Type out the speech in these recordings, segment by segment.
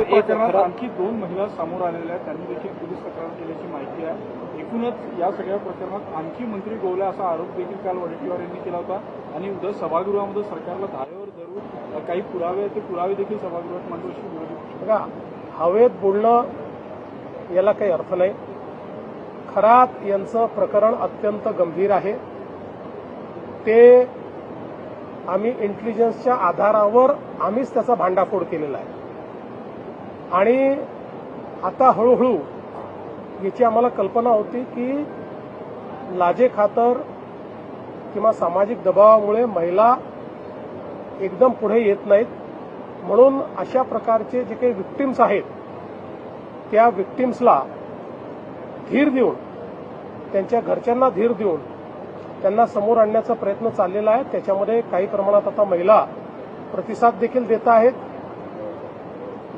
प्रकरणात आणखी 2 महिला समोर आलेल्या आहेत, त्यांनी देखील पोलीस तक्रार केल्याची माहिती आहे। एकूणच या सगळ्या प्रकरणात आणखी मंत्री गोवले असा आरोप देखील काल वडेट्टीवार यांनी केला होता आणि उद्या सभागृहामध्ये सरकारला धारेवर धरून काही पुरावे ते पुरावे देखील सभागृहात मांडू अशी विरोधी पक्ष। बघा, हवेत बोलणं याला काही अर्थ नाही। खरात यांचं प्रकरण अत्यंत गंभीर आहे। ते आम्ही इंटेलिजन्सच्या आधारावर आम्हीच त्याचा भांडाफोड केलेला आहे आणि आता हळूहळू याची आम्हाला कल्पना होती की लाजेखातर किंवा सामाजिक दबावामुळे महिला एकदम पुढे येत नाहीत, म्हणून अशा प्रकारचे जे काही विक्टिम्स आहेत त्या विक्टिम्सला धीर देऊन, त्यांच्या घरच्यांना धीर देऊन त्यांना समोर आणण्याचा प्रयत्न चाललेला आहे। त्याच्यामध्ये काही प्रमाणात आता महिला प्रतिसाद देखील देत आहेत।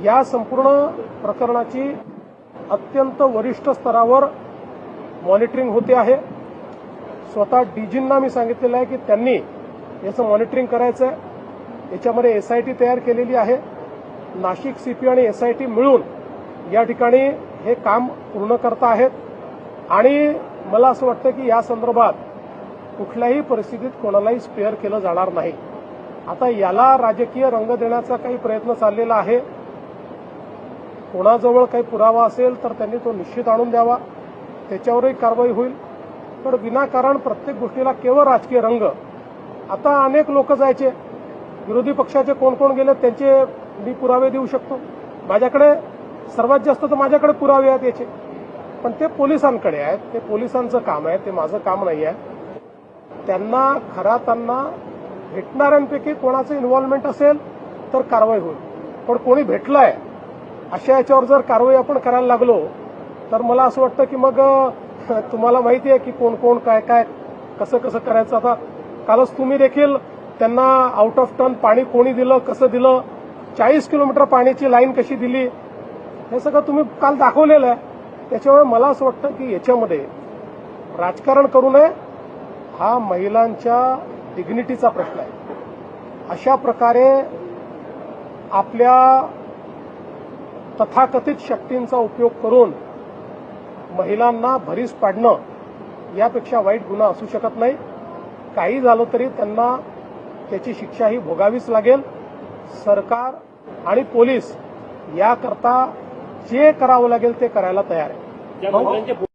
या संपूर्ण प्रकरणाची अत्यंत वरिष्ठ स्तरावर मॉनिटरिंग होते आहे। स्वतः डीजींना मी सांगितलेलं आहे की त्यांनी याचं मॉनिटरिंग करायचं आहे। याच्यामध्ये एसआयटी तयार केलेली आहे। नाशिक सीपी आणि एसआयटी मिळून या ठिकाणी हे काम पूर्ण करत आहेत आणि मला असं वाटतं की या संदर्भात कुठल्याही परिस्थितीत कोणालाही स्पेअर केलं जाणार नाही। आता याला राजकीय रंग देण्याचा काही प्रयत्न चाललेला आहे। कोणाजवळ काही पुरावा असेल तर त्यांनी तो निश्चित आणून द्यावा, त्याच्यावरही कारवाई होईल। पण विनाकारण प्रत्येक गोष्टीला केवळ राजकीय रंग। आता अनेक लोक जायचे, विरोधी पक्षाचे कोण कोण गेले त्यांचे मी पुरावे देऊ शकतो। माझ्याकडे सर्वात जास्त तर माझ्याकडे पुरावे आहेत याचे, पण ते पोलिसांकडे आहेत। ते पोलिसांचं काम आहे, ते माझं काम नाही आहे। त्यांना खरातांना भेटणाऱ्यांपैकी कोणाचं इन्व्हॉल्वमेंट असेल तर कारवाई होईल, पण कोणी भेटलंय अशा याच्यावर जर कारवाई आपण करायला लागलो तर मला असं वाटतं की मग तुम्हाला माहिती आहे की कोण कोण काय काय कसं कसं करायचं। आता कालच तुम्ही देखील त्यांना आउट ऑफ टर्न पाणी कोणी दिलं, कसं दिलं, 40 किलोमीटर पाण्याची लाईन कशी दिली, हे सगळं तुम्ही काल दाखवलेलं आहे। त्याच्यामुळे मला असं वाटतं की याच्यामध्ये राजकारण करू नये। हा महिलांच्या डिग्निटीचा प्रश्न आहे। अशा प्रकारे आपल्या तथाकथित शक्तींचा उपयोग करून महिलांना भरीस पाडणं यापेक्षा वाईट गुन्हा असू शकत नाही। काही झालं तरी त्यांना त्याची शिक्षा ही भोगावीच लागेल। सरकार आणि पोलीस याकरता जे करावं लागेल ते करायला तयार आहे।